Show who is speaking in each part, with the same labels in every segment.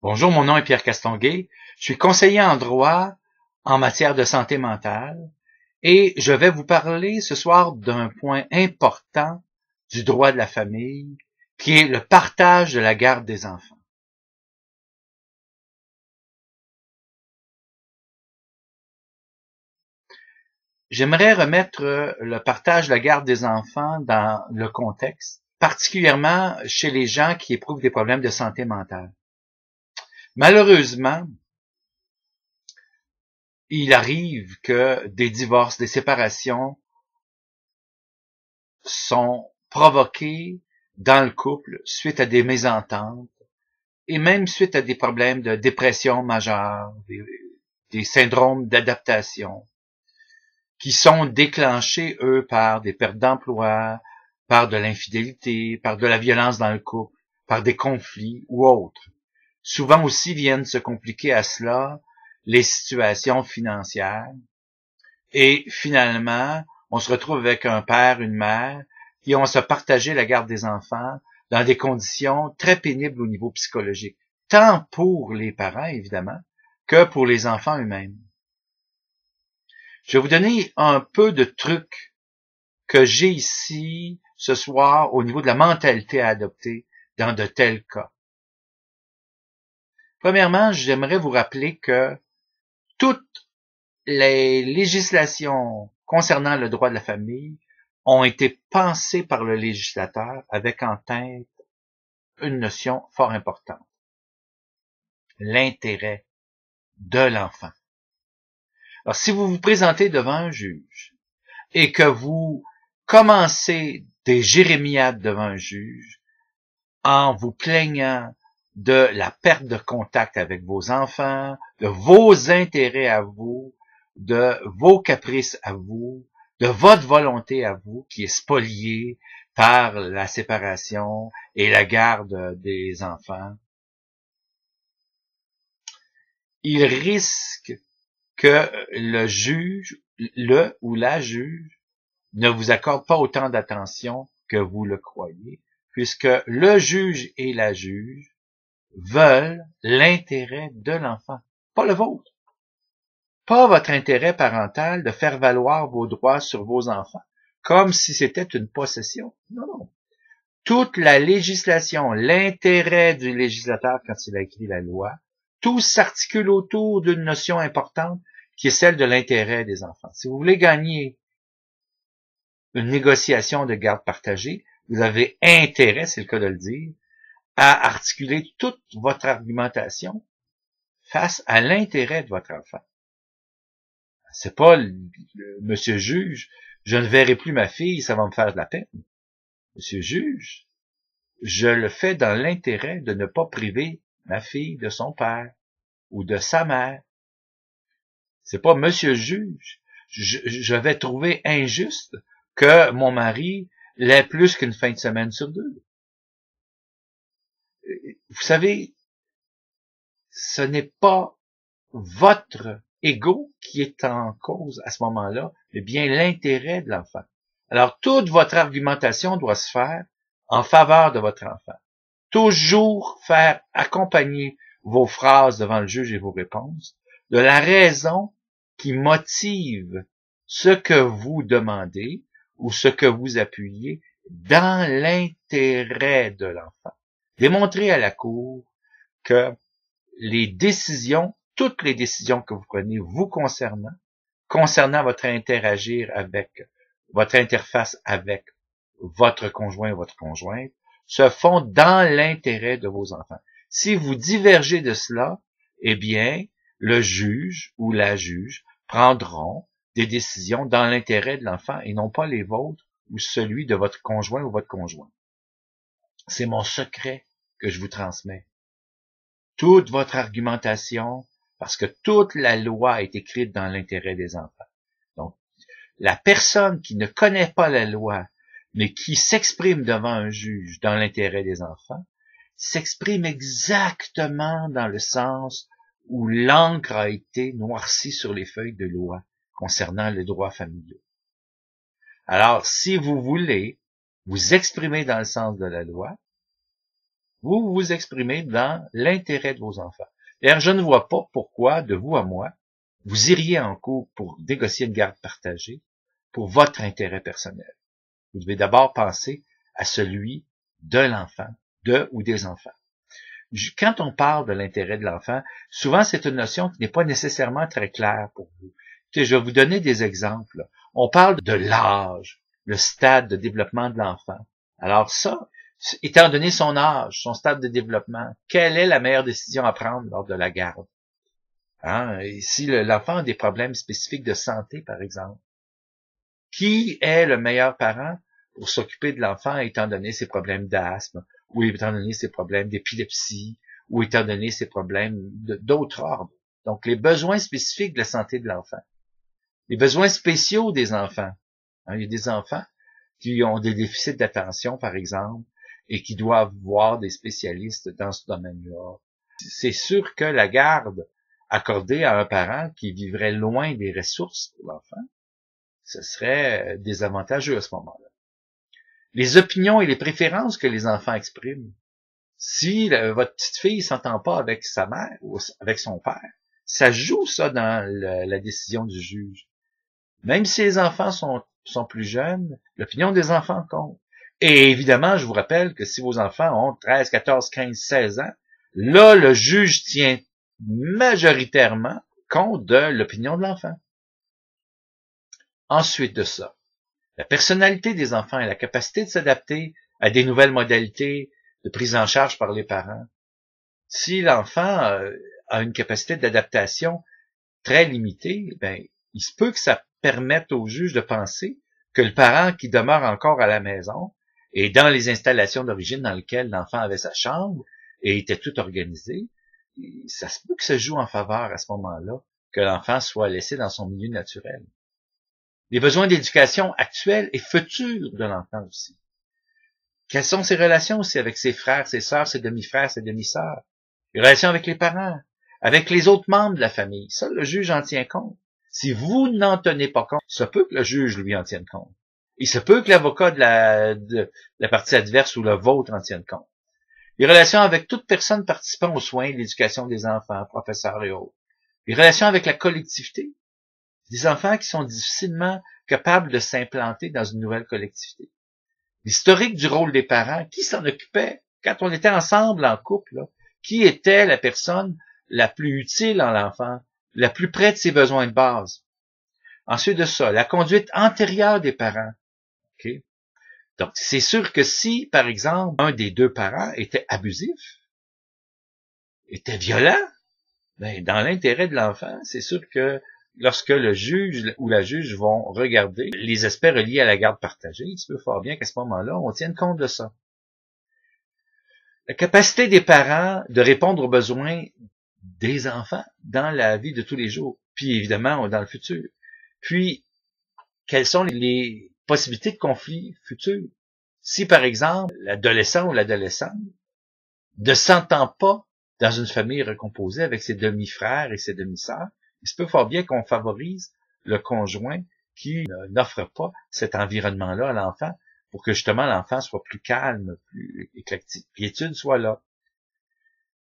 Speaker 1: Bonjour, mon nom est Pierre Castonguay. Je suis conseiller en droit en matière de santé mentale et je vais vous parler ce soir d'un point important du droit de la famille qui est le partage de la garde des enfants. J'aimerais remettre le partage de la garde des enfants dans le contexte, particulièrement chez les gens qui éprouvent des problèmes de santé mentale. Malheureusement, il arrive que des divorces, des séparations sont provoqués dans le couple suite à des mésententes et même suite à des problèmes de dépression majeure, des syndromes d'adaptation qui sont déclenchés, eux, par des pertes d'emploi, par de l'infidélité, par de la violence dans le couple, par des conflits ou autres. Souvent aussi viennent se compliquer à cela les situations financières et finalement, on se retrouve avec un père, une mère qui ont se partager la garde des enfants dans des conditions très pénibles au niveau psychologique, tant pour les parents, évidemment, que pour les enfants eux-mêmes. Je vais vous donner un peu de trucs que j'ai ici ce soir au niveau de la mentalité à adopter dans de tels cas. Premièrement, j'aimerais vous rappeler que toutes les législations concernant le droit de la famille ont été pensées par le législateur avec en tête une notion fort importante. L'intérêt de l'enfant. Alors, si vous vous présentez devant un juge et que vous commencez des jérémiades devant un juge en vous plaignant de la perte de contact avec vos enfants, de vos intérêts à vous, de vos caprices à vous, de votre volonté à vous qui est spoliée par la séparation et la garde des enfants, il risque que le juge, le ou la juge, ne vous accorde pas autant d'attention que vous le croyez, puisque le juge et la juge veulent l'intérêt de l'enfant, pas le vôtre. Pas votre intérêt parental de faire valoir vos droits sur vos enfants, comme si c'était une possession. Non. Toute la législation, l'intérêt du législateur quand il a écrit la loi, tout s'articule autour d'une notion importante qui est celle de l'intérêt des enfants. Si vous voulez gagner une négociation de garde partagée, vous avez intérêt, c'est le cas de le dire, à articuler toute votre argumentation face à l'intérêt de votre enfant. C'est pas monsieur juge, je ne verrai plus ma fille, ça va me faire de la peine. Monsieur juge, je le fais dans l'intérêt de ne pas priver ma fille de son père ou de sa mère. C'est pas monsieur juge, je vais trouver injuste que mon mari l'ait plus qu'une fin de semaine sur deux. Vous savez, ce n'est pas votre ego qui est en cause à ce moment-là, mais bien l'intérêt de l'enfant. Alors, toute votre argumentation doit se faire en faveur de votre enfant. Toujours faire accompagner vos phrases devant le juge et vos réponses de la raison qui motive ce que vous demandez ou ce que vous appuyez dans l'intérêt de l'enfant. Démontrez à la cour que les décisions, toutes les décisions que vous prenez vous concernant votre interagir avec, votre interface avec votre conjoint ou votre conjointe, se font dans l'intérêt de vos enfants. Si vous divergez de cela, eh bien, le juge ou la juge prendront des décisions dans l'intérêt de l'enfant et non pas les vôtres ou celui de votre conjoint ou votre conjoint. C'est mon secret que je vous transmets. Toute votre argumentation, parce que toute la loi est écrite dans l'intérêt des enfants. Donc, la personne qui ne connaît pas la loi, mais qui s'exprime devant un juge dans l'intérêt des enfants, s'exprime exactement dans le sens où l'encre a été noircie sur les feuilles de loi concernant le droit familial. Alors, si vous voulez vous exprimer dans le sens de la loi, vous vous exprimez dans l'intérêt de vos enfants. D'ailleurs, je ne vois pas pourquoi, de vous à moi, vous iriez en cours pour négocier une garde partagée pour votre intérêt personnel. Vous devez d'abord penser à celui de l'enfant, de ou des enfants. Quand on parle de l'intérêt de l'enfant, souvent c'est une notion qui n'est pas nécessairement très claire pour vous. Je vais vous donner des exemples. On parle de l'âge, le stade de développement de l'enfant. Alors ça, étant donné son âge, son stade de développement, quelle est la meilleure décision à prendre lors de la garde? Et si l'enfant a des problèmes spécifiques de santé, par exemple, qui est le meilleur parent pour s'occuper de l'enfant étant donné ses problèmes d'asthme, ou étant donné ses problèmes d'épilepsie, ou étant donné ses problèmes d'autres ordres? Donc, les besoins spécifiques de la santé de l'enfant. Les besoins spéciaux des enfants. Il y a des enfants qui ont des déficits d'attention, par exemple, et qui doivent voir des spécialistes dans ce domaine-là. C'est sûr que la garde accordée à un parent qui vivrait loin des ressources pour l'enfant, ce serait désavantageux à ce moment-là. Les opinions et les préférences que les enfants expriment. Si votre petite fille s'entend pas avec sa mère ou avec son père, ça joue ça dans la décision du juge. Même si les enfants sont plus jeunes, l'opinion des enfants compte. Et évidemment, je vous rappelle que si vos enfants ont 13, 14, 15, 16 ans, là, le juge tient majoritairement compte de l'opinion de l'enfant. Ensuite de ça, la personnalité des enfants et la capacité de s'adapter à des nouvelles modalités de prise en charge par les parents. Si l'enfant a une capacité d'adaptation très limitée, il se peut que ça permette au juge de penser que le parent qui demeure encore à la maison et dans les installations d'origine dans lesquelles l'enfant avait sa chambre et était tout organisé, ça se peut que ça joue en faveur à ce moment-là que l'enfant soit laissé dans son milieu naturel. Les besoins d'éducation actuels et futurs de l'enfant aussi. Quelles sont ses relations aussi avec ses frères, ses sœurs, ses demi-frères, ses demi-sœurs? Les relations avec les parents, avec les autres membres de la famille. Ça, le juge en tient compte. Si vous n'en tenez pas compte, il se peut que le juge lui en tienne compte. Il se peut que l'avocat de la partie adverse ou le vôtre en tienne compte. Les relations avec toute personne participant aux soins, l'éducation des enfants, professeurs et autres. Les relations avec la collectivité. Des enfants qui sont difficilement capables de s'implanter dans une nouvelle collectivité. L'historique du rôle des parents, qui s'en occupait quand on était ensemble en couple, là, qui était la personne la plus utile en l'enfant, la plus près de ses besoins de base. Ensuite de ça, la conduite antérieure des parents. Okay? Donc, c'est sûr que si, par exemple, un des deux parents était abusif, était violent, dans l'intérêt de l'enfant, c'est sûr que lorsque le juge ou la juge vont regarder les aspects reliés à la garde partagée, il se peut fort bien qu'à ce moment-là, on tienne compte de ça. La capacité des parents de répondre aux besoins des enfants dans la vie de tous les jours, puis évidemment dans le futur. Puis, quelles sont les possibilités de conflits futurs? Si, par exemple, l'adolescent ou l'adolescente ne s'entend pas dans une famille recomposée avec ses demi-frères et ses demi-sœurs, il se peut fort bien qu'on favorise le conjoint qui n'offre pas cet environnement-là à l'enfant pour que justement l'enfant soit plus calme, plus éclectique, quiétude soit là.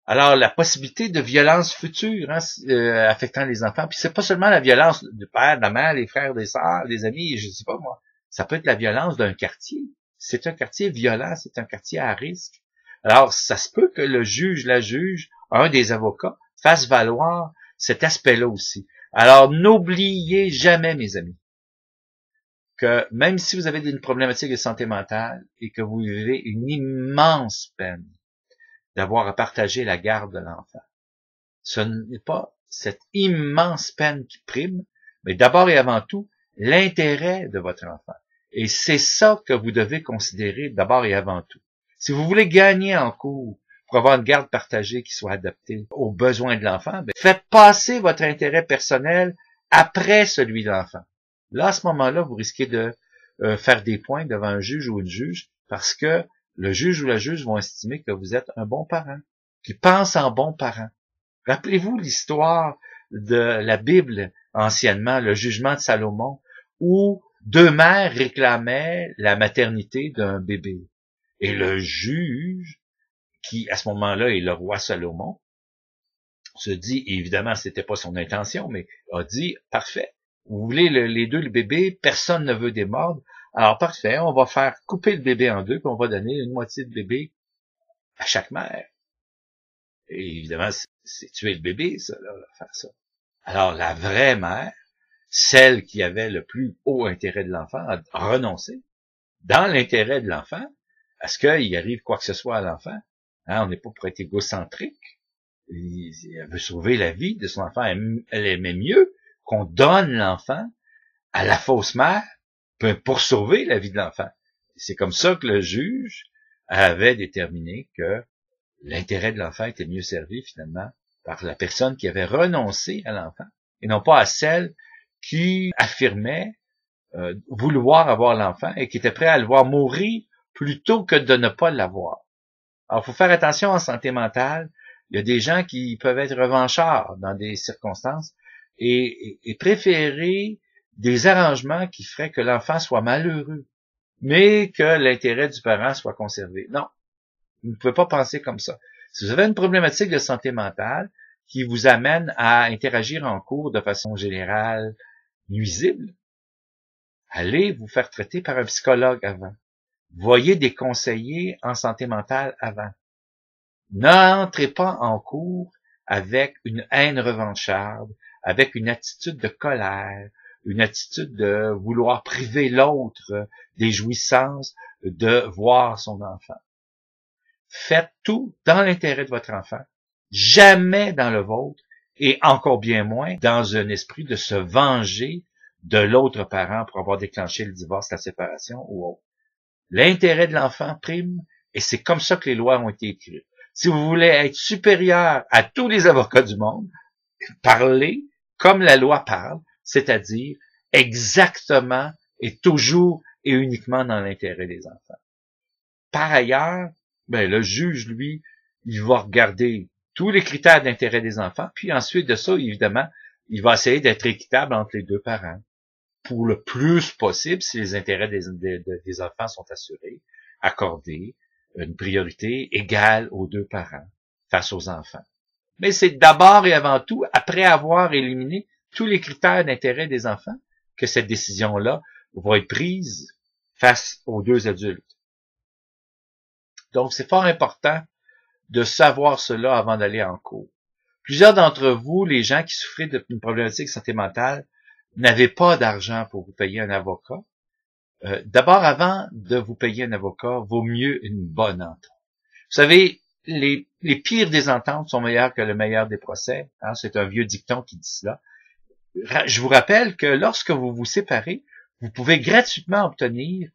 Speaker 1: Alors, la possibilité de violence future affectant les enfants, puis c'est pas seulement la violence du père, de la mère, des frères, des sœurs, des amis, je sais pas moi, ça peut être la violence d'un quartier. C'est un quartier violent, c'est un quartier à risque. Alors, ça se peut que le juge, la juge, un des avocats, fasse valoir cet aspect-là aussi. Alors, n'oubliez jamais, mes amis, que même si vous avez une problématique de santé mentale et que vous vivez une immense peine d'avoir à partager la garde de l'enfant, ce n'est pas cette immense peine qui prime, mais d'abord et avant tout, l'intérêt de votre enfant. Et c'est ça que vous devez considérer d'abord et avant tout. Si vous voulez gagner en cours pour avoir une garde partagée qui soit adaptée aux besoins de l'enfant, faites passer votre intérêt personnel après celui de l'enfant. Là, à ce moment-là, vous risquez de faire des points devant un juge ou une juge parce que le juge ou la juge vont estimer que vous êtes un bon parent, qui pense en bon parent. Rappelez-vous l'histoire de la Bible anciennement, le jugement de Salomon, où deux mères réclamaient la maternité d'un bébé. Et le juge, qui à ce moment-là est le roi Salomon, se dit, évidemment c'était pas son intention, mais a dit, parfait, vous voulez les deux le bébé, personne ne veut démordre, alors parfait, on va faire couper le bébé en deux, puis on va donner une moitié de bébé à chaque mère. Et évidemment, c'est tuer le bébé, ça, là, faire ça. Alors la vraie mère, celle qui avait le plus haut intérêt de l'enfant, a renoncé, dans l'intérêt de l'enfant, à ce qu'il arrive quoi que ce soit à l'enfant. Hein, on n'est pas pour être égocentrique. Elle veut sauver la vie de son enfant. Elle aimait mieux qu'on donne l'enfant à la fausse mère pour sauver la vie de l'enfant. C'est comme ça que le juge avait déterminé que l'intérêt de l'enfant était mieux servi finalement par la personne qui avait renoncé à l'enfant et non pas à celle qui affirmait vouloir avoir l'enfant et qui était prêt à le voir mourir plutôt que de ne pas l'avoir. Alors, il faut faire attention en santé mentale. Il y a des gens qui peuvent être revanchards dans des circonstances et préférer des arrangements qui feraient que l'enfant soit malheureux, mais que l'intérêt du parent soit conservé. Non, vous ne pouvez pas penser comme ça. Si vous avez une problématique de santé mentale qui vous amène à interagir en cours de façon générale nuisible, allez vous faire traiter par un psychologue avant. Voyez des conseillers en santé mentale avant. N'entrez pas en cours avec une haine revancharde, avec une attitude de colère, une attitude de vouloir priver l'autre des jouissances de voir son enfant. Faites tout dans l'intérêt de votre enfant, jamais dans le vôtre, et encore bien moins dans un esprit de se venger de l'autre parent pour avoir déclenché le divorce, la séparation ou autre. L'intérêt de l'enfant prime, et c'est comme ça que les lois ont été écrites. Si vous voulez être supérieur à tous les avocats du monde, parlez comme la loi parle, c'est-à-dire exactement et toujours et uniquement dans l'intérêt des enfants. Par ailleurs, le juge, lui, il va regarder tous les critères d'intérêt des enfants, puis ensuite de ça, évidemment, il va essayer d'être équitable entre les deux parents. Pour le plus possible, si les intérêts des enfants sont assurés, accorder une priorité égale aux deux parents face aux enfants. Mais c'est d'abord et avant tout, après avoir éliminé tous les critères d'intérêt des enfants, que cette décision-là va être prise face aux deux adultes. Donc, c'est fort important de savoir cela avant d'aller en cours. Plusieurs d'entre vous, les gens qui souffraient d'une problématique de santé mentale, n'avaient pas d'argent pour vous payer un avocat. D'abord, avant de vous payer un avocat, vaut mieux une bonne entente. Vous savez, les pires des ententes sont meilleures que le meilleur des procès. Hein, c'est un vieux dicton qui dit cela. Je vous rappelle que lorsque vous vous séparez, vous pouvez gratuitement obtenir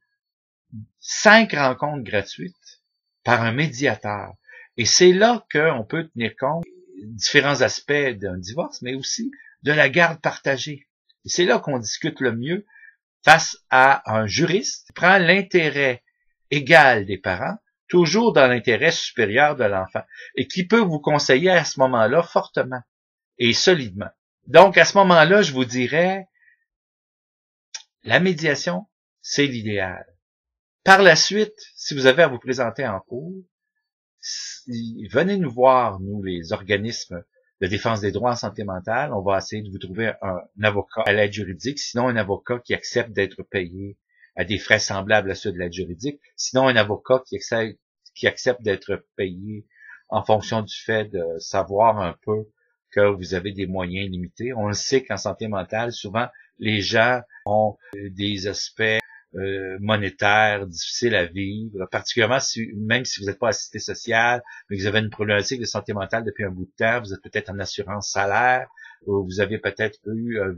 Speaker 1: 5 rencontres gratuites par un médiateur. Et c'est là qu'on peut tenir compte de différents aspects d'un divorce, mais aussi de la garde partagée. Et c'est là qu'on discute le mieux face à un juriste qui prend l'intérêt égal des parents, toujours dans l'intérêt supérieur de l'enfant, et qui peut vous conseiller à ce moment-là fortement et solidement. Donc, à ce moment-là, je vous dirais, la médiation, c'est l'idéal. Par la suite, si vous avez à vous présenter en cours, venez nous voir, nous, les organismes de défense des droits en santé mentale. On va essayer de vous trouver un avocat à l'aide juridique, sinon un avocat qui accepte d'être payé à des frais semblables à ceux de l'aide juridique, sinon un avocat qui accepte d'être payé en fonction du fait de savoir un peu que vous avez des moyens limités. On le sait qu'en santé mentale, souvent, les gens ont des aspects monétaires difficiles à vivre, particulièrement même si vous n'êtes pas assisté social, mais que vous avez une problématique de santé mentale depuis un bout de temps, vous êtes peut-être en assurance salaire, ou vous avez peut-être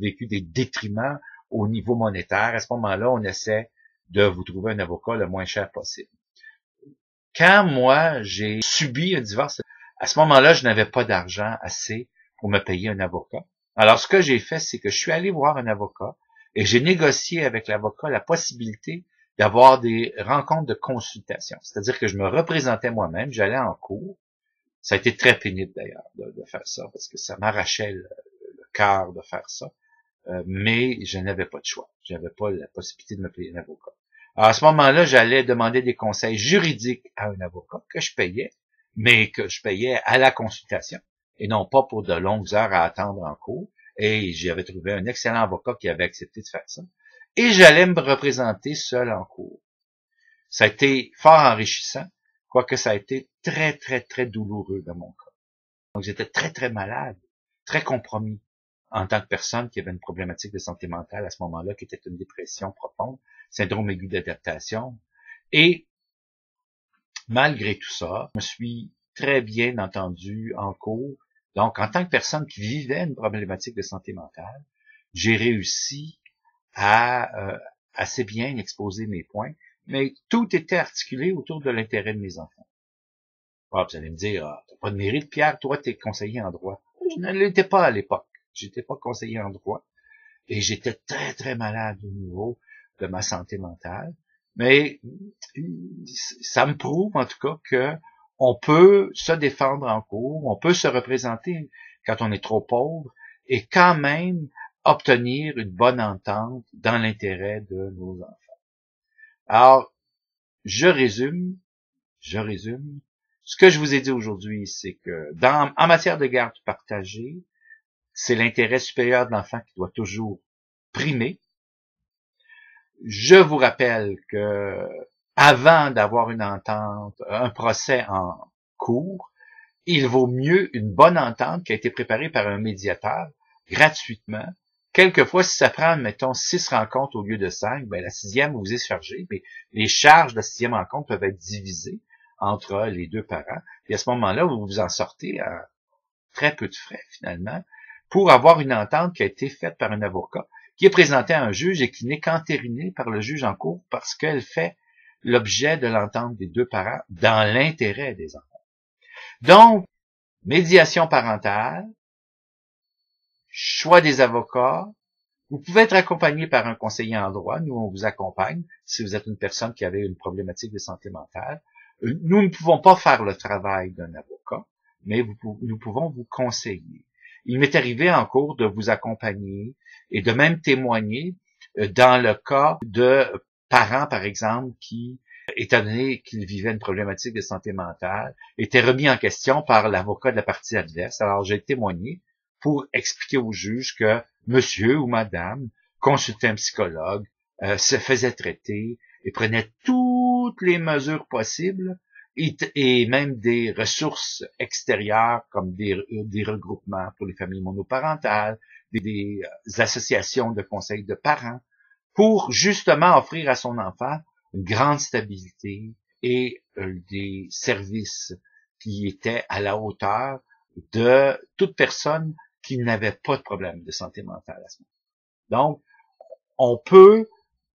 Speaker 1: vécu des détriments au niveau monétaire. À ce moment-là, on essaie de vous trouver un avocat le moins cher possible. Quand moi, j'ai subi un divorce, à ce moment-là, je n'avais pas d'argent assez pour me payer un avocat. Alors, ce que j'ai fait, c'est que je suis allé voir un avocat et j'ai négocié avec l'avocat la possibilité d'avoir des rencontres de consultation. C'est-à-dire que je me représentais moi-même, j'allais en cours. Ça a été très pénible d'ailleurs de faire ça, parce que ça m'arrachait le cœur de faire ça. Mais je n'avais pas de choix. Je n'avais pas la possibilité de me payer un avocat. Alors, à ce moment-là, j'allais demander des conseils juridiques à un avocat que je payais. mais que je payais à la consultation et non pas pour de longues heures à attendre en cours. Et j'avais trouvé un excellent avocat qui avait accepté de faire ça. Et j'allais me représenter seul en cours. Ça a été fort enrichissant, quoique ça a été très, très, très douloureux dans mon cas. Donc j'étais très, très malade, très compromis en tant que personne qui avait une problématique de santé mentale à ce moment-là, qui était une dépression profonde, syndrome aigu d'adaptation. Et malgré tout ça, je me suis très bien entendu en cours. Donc, en tant que personne qui vivait une problématique de santé mentale, j'ai réussi à assez bien exposer mes points, mais tout était articulé autour de l'intérêt de mes enfants. Ah, vous allez me dire, t'as pas de mérite, Pierre, toi, t'es conseiller en droit. Je ne l'étais pas à l'époque. J'étais pas conseiller en droit. Et j'étais très, très malade au niveau de ma santé mentale. Mais ça me prouve, en tout cas, que on peut se défendre en cours, on peut se représenter quand on est trop pauvre, et quand même obtenir une bonne entente dans l'intérêt de nos enfants. Alors, je résume. Ce que je vous ai dit aujourd'hui, c'est que en matière de garde partagée, c'est l'intérêt supérieur de l'enfant qui doit toujours primer. Je vous rappelle que avant d'avoir une entente, un procès en cours, il vaut mieux une bonne entente qui a été préparée par un médiateur gratuitement. Quelquefois, si ça prend, mettons, 6 rencontres au lieu de 5, ben la 6e vous est chargée, mais les charges de la 6e rencontre peuvent être divisées entre les deux parents. Et à ce moment-là, vous vous en sortez à très peu de frais, finalement, pour avoir une entente qui a été faite par un avocat, qui est présentée à un juge et qui n'est qu'entérinée par le juge en cours parce qu'elle fait l'objet de l'entente des deux parents dans l'intérêt des enfants. Donc, médiation parentale, choix des avocats. Vous pouvez être accompagné par un conseiller en droit. Nous, on vous accompagne si vous êtes une personne qui avait une problématique de santé mentale. Nous ne pouvons pas faire le travail d'un avocat, mais nous pouvons vous conseiller. Il m'est arrivé en cours de vous accompagner et de même témoigner dans le cas de parents, par exemple, qui, étant donné qu'ils vivaient une problématique de santé mentale, étaient remis en question par l'avocat de la partie adverse. Alors, j'ai témoigné pour expliquer au juge que monsieur ou madame consultait un psychologue, se faisait traiter et prenait toutes les mesures possibles et même des ressources extérieures comme des regroupements pour les familles monoparentales, des associations de conseils de parents, pour justement offrir à son enfant une grande stabilité et des services qui étaient à la hauteur de toute personne qui n'avait pas de problème de santé mentale à ce moment. Donc, on peut,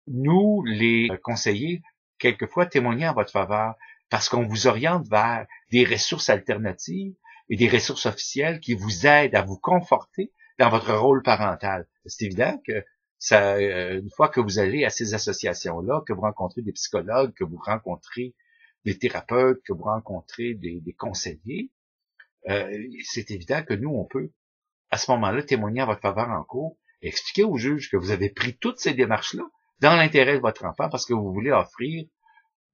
Speaker 1: nous, les conseillers, quelquefois témoigner en votre faveur parce qu'on vous oriente vers des ressources alternatives et des ressources officielles qui vous aident à vous conforter dans votre rôle parental. C'est évident que ça, une fois que vous allez à ces associations-là, que vous rencontrez des psychologues, que vous rencontrez des thérapeutes, que vous rencontrez des conseillers, c'est évident que nous, on peut, à ce moment-là, témoigner en votre faveur en cours et expliquer au juge que vous avez pris toutes ces démarches-là dans l'intérêt de votre enfant parce que vous voulez offrir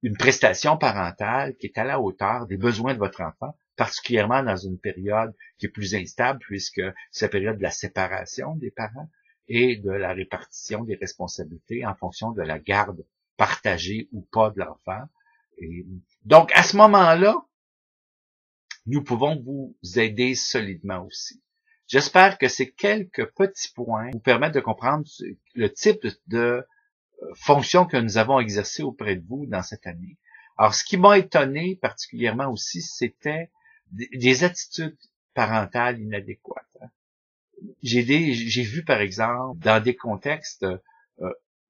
Speaker 1: une prestation parentale qui est à la hauteur des besoins de votre enfant, particulièrement dans une période qui est plus instable puisque c'est la période de la séparation des parents et de la répartition des responsabilités en fonction de la garde partagée ou pas de l'enfant. Et donc, à ce moment-là, nous pouvons vous aider solidement aussi. J'espère que ces quelques petits points vous permettent de comprendre le type de fonction que nous avons exercée auprès de vous dans cette année. Alors, ce qui m'a étonné particulièrement aussi, c'était des attitudes parentales inadéquates. J'ai vu, par exemple, dans des contextes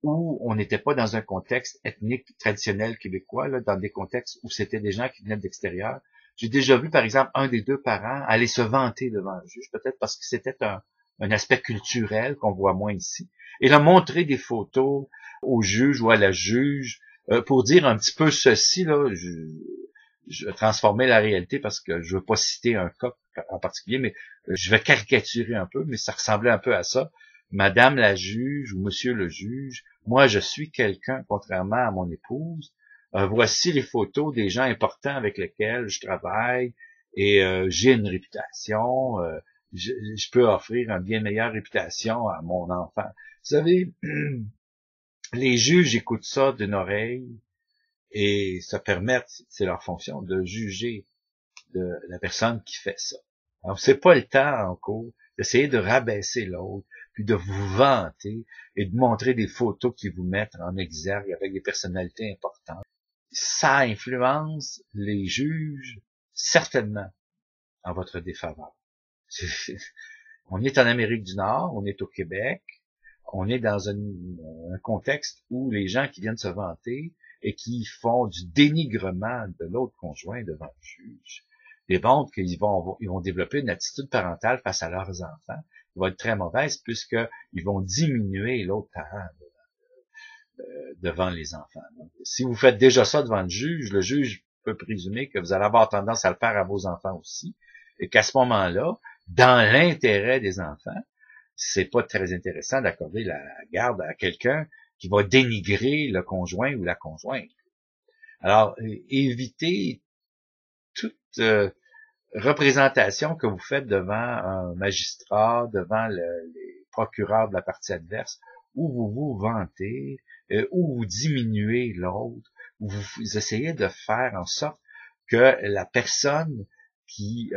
Speaker 1: où on n'était pas dans un contexte ethnique traditionnel québécois, là, dans des contextes où c'était des gens qui venaient de l'extérieur. J'ai déjà vu, par exemple, un des deux parents aller se vanter devant le juge, peut-être parce que c'était un aspect culturel qu'on voit moins ici, et là, montrer des photos au juge ou à la juge pour dire un petit peu ceci, là, je vais transformer la réalité parce que je veux pas citer un cas en particulier, mais je vais caricaturer un peu, mais ça ressemblait un peu à ça. Madame la juge ou monsieur le juge, moi je suis quelqu'un, contrairement à mon épouse, Voici les photos des gens importants avec lesquels je travaille et j'ai une réputation. Je peux offrir une bien meilleure réputation à mon enfant. Vous savez, les juges écoutent ça d'une oreille et ça permet, c'est leur fonction, de juger de la personne qui fait ça. Alors, c'est pas le temps en cours d'essayer de rabaisser l'autre, puis de vous vanter et de montrer des photos qui vous mettent en exergue avec des personnalités importantes. Ça influence les juges certainement en votre défaveur. On est en Amérique du Nord, on est au Québec, on est dans un contexte où les gens qui viennent se vanter et qui font du dénigrement de l'autre conjoint devant le juge démontrent qu'ils vont développer une attitude parentale face à leurs enfants qui va être très mauvaise puisqu'ils vont diminuer l'autre parent devant les enfants. Donc, si vous faites déjà ça devant le juge peut présumer que vous allez avoir tendance à le faire à vos enfants aussi et qu'à ce moment-là, dans l'intérêt des enfants, c'est pas très intéressant d'accorder la garde à quelqu'un qui va dénigrer le conjoint ou la conjointe. Alors, évitez toute représentation que vous faites devant un magistrat, devant les procureurs de la partie adverse, où vous vous vantez, où vous diminuez l'autre, où vous essayez de faire en sorte que la personne qui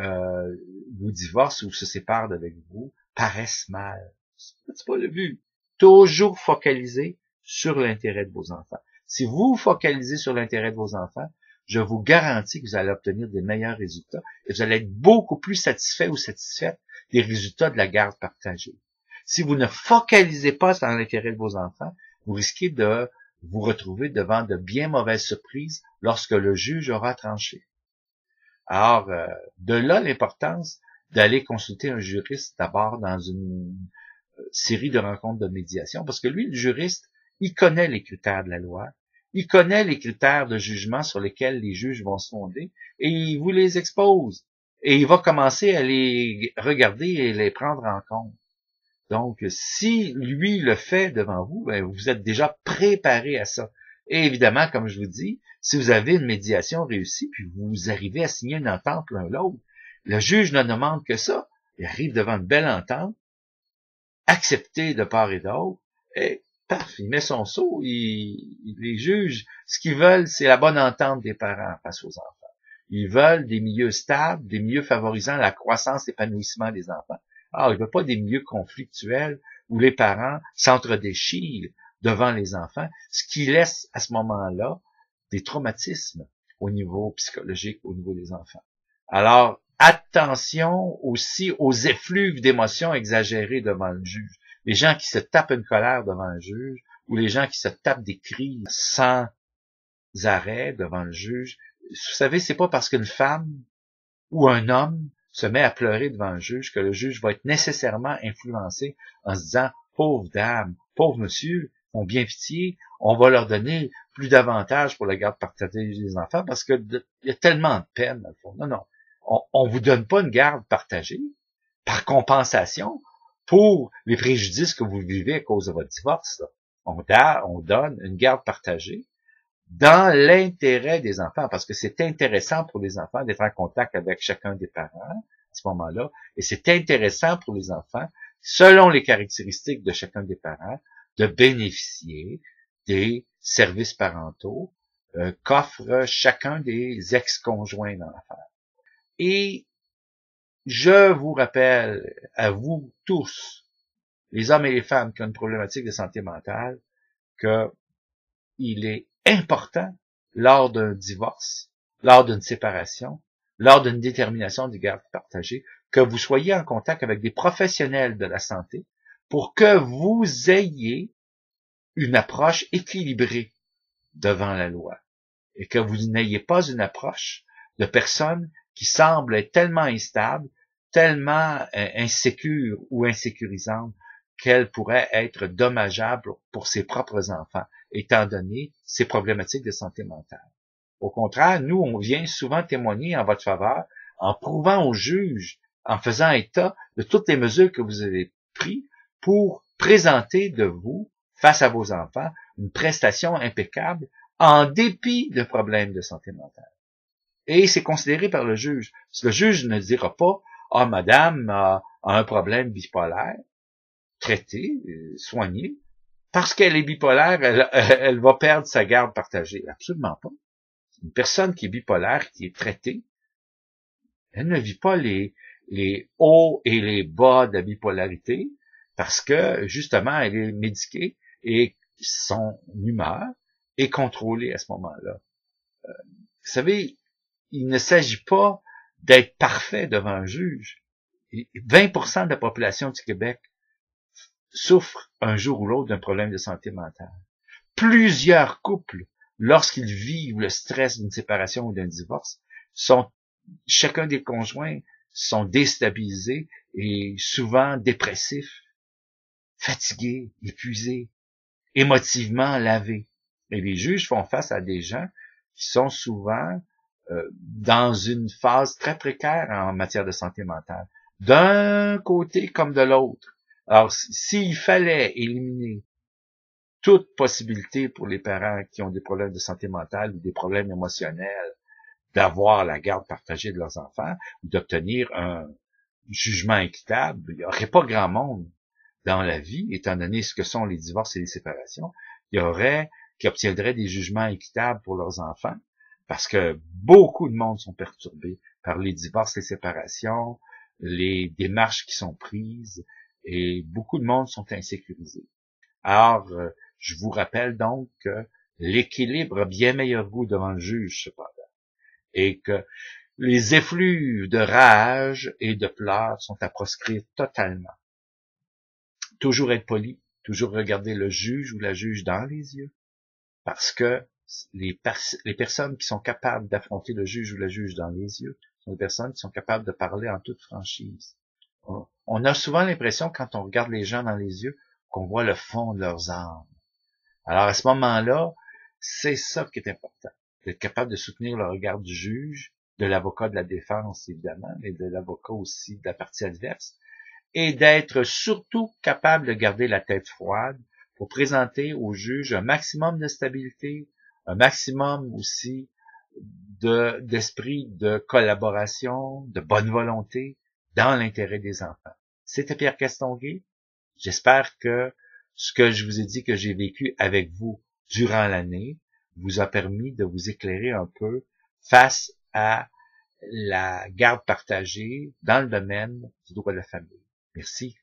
Speaker 1: vous divorce ou se sépare d'avec vous paraisse mal. C'est pas le but. Toujours focaliser sur l'intérêt de vos enfants. Si vous focalisez sur l'intérêt de vos enfants, je vous garantis que vous allez obtenir des meilleurs résultats et vous allez être beaucoup plus satisfait ou satisfaite des résultats de la garde partagée. Si vous ne focalisez pas sur l'intérêt de vos enfants, vous risquez de vous retrouver devant de bien mauvaises surprises lorsque le juge aura tranché. Alors, de là l'importance d'aller consulter un juriste d'abord dans une série de rencontres de médiation, parce que lui, le juriste, il connaît les critères de la loi, il connaît les critères de jugement sur lesquels les juges vont se fonder, et il vous les expose. Et il va commencer à les regarder et les prendre en compte. Donc, si lui le fait devant vous, ben, vous êtes déjà préparé à ça. Et évidemment, comme je vous dis, si vous avez une médiation réussie, puis vous arrivez à signer une entente l'un l'autre, le juge ne demande que ça. Il arrive devant une belle entente, acceptée de part et d'autre, et paf, il met son sceau, les juges, ce qu'ils veulent, c'est la bonne entente des parents face aux enfants. Ils veulent des milieux stables, des milieux favorisant la croissance et l'épanouissement des enfants. Alors, ils veulent pas des milieux conflictuels où les parents s'entre-déchirent devant les enfants, ce qui laisse à ce moment-là des traumatismes au niveau psychologique, au niveau des enfants. Alors, attention aussi aux effluves d'émotions exagérées devant le juge. Les gens qui se tapent une colère devant le juge ou les gens qui se tapent des cris sans arrêt devant le juge. Vous savez, c'est pas parce qu'une femme ou un homme se met à pleurer devant le juge que le juge va être nécessairement influencé en se disant « Pauvre dame, pauvre monsieur, ont bien pitié, on va leur donner plus d'avantages pour la garde partagée des enfants parce que il y a tellement de peine dans le fond. » Non, non. On vous donne pas une garde partagée par compensation pour les préjudices que vous vivez à cause de votre divorce. Là. On donne une garde partagée dans l'intérêt des enfants, parce que c'est intéressant pour les enfants d'être en contact avec chacun des parents à ce moment-là, et c'est intéressant pour les enfants, selon les caractéristiques de chacun des parents, de bénéficier des services parentaux qu'offre chacun des ex-conjoints dans l'affaire. Et je vous rappelle à vous tous, les hommes et les femmes qui ont une problématique de santé mentale, que il est important, lors d'un divorce, lors d'une séparation, lors d'une détermination de garde partagée, que vous soyez en contact avec des professionnels de la santé pour que vous ayez une approche équilibrée devant la loi et que vous n'ayez pas une approche de personnes qui semblent être tellement instables, tellement insécures ou insécurisantes qu'elles pourraient être dommageables pour ses propres enfants, étant donné ses problématiques de santé mentale. Au contraire, nous, on vient souvent témoigner en votre faveur en prouvant au juge, en faisant état de toutes les mesures que vous avez prises pour présenter de vous, face à vos enfants, une prestation impeccable en dépit de problèmes de santé mentale. Et c'est considéré par le juge. Le juge ne dira pas, ah, madame a un problème bipolaire, traité, soigné, parce qu'elle est bipolaire, elle va perdre sa garde partagée. Absolument pas. Une personne qui est bipolaire, qui est traitée, elle ne vit pas les hauts et les bas de la bipolarité, parce que, justement, elle est médiquée et son humeur est contrôlée à ce moment-là. Vous savez, il ne s'agit pas d'être parfait devant un juge. 20% de la population du Québec souffre un jour ou l'autre d'un problème de santé mentale. Plusieurs couples, lorsqu'ils vivent le stress d'une séparation ou d'un divorce, chacun des conjoints sont déstabilisés et souvent dépressifs, fatigués, épuisés, émotivement lavés. Et les juges font face à des gens qui sont souvent dans une phase très précaire en matière de santé mentale, d'un côté comme de l'autre. Alors, s'il fallait éliminer toute possibilité pour les parents qui ont des problèmes de santé mentale ou des problèmes émotionnels d'avoir la garde partagée de leurs enfants ou d'obtenir un jugement équitable, il n'y aurait pas grand monde dans la vie, étant donné ce que sont les divorces et les séparations, qui obtiendraient des jugements équitables pour leurs enfants, parce que beaucoup de monde sont perturbés par les divorces, les séparations, les démarches qui sont prises, et beaucoup de monde sont insécurisés. Alors, je vous rappelle donc que l'équilibre a bien meilleur goût devant le juge, cependant, et que les effluves de rage et de pleurs sont à proscrire totalement. Toujours être poli, toujours regarder le juge ou la juge dans les yeux, parce que les personnes qui sont capables d'affronter le juge ou la juge dans les yeux sont des personnes qui sont capables de parler en toute franchise. On a souvent l'impression, quand on regarde les gens dans les yeux, qu'on voit le fond de leurs âmes. Alors à ce moment-là, c'est ça qui est important, d'être capable de soutenir le regard du juge, de l'avocat de la défense évidemment, mais de l'avocat aussi de la partie adverse, et d'être surtout capable de garder la tête froide pour présenter au juge un maximum de stabilité, un maximum aussi d'esprit de collaboration, de bonne volonté dans l'intérêt des enfants. C'était Pierre Castonguay. J'espère que ce que je vous ai dit que j'ai vécu avec vous durant l'année vous a permis de vous éclairer un peu face à la garde partagée dans le domaine du droit de la famille. Merci.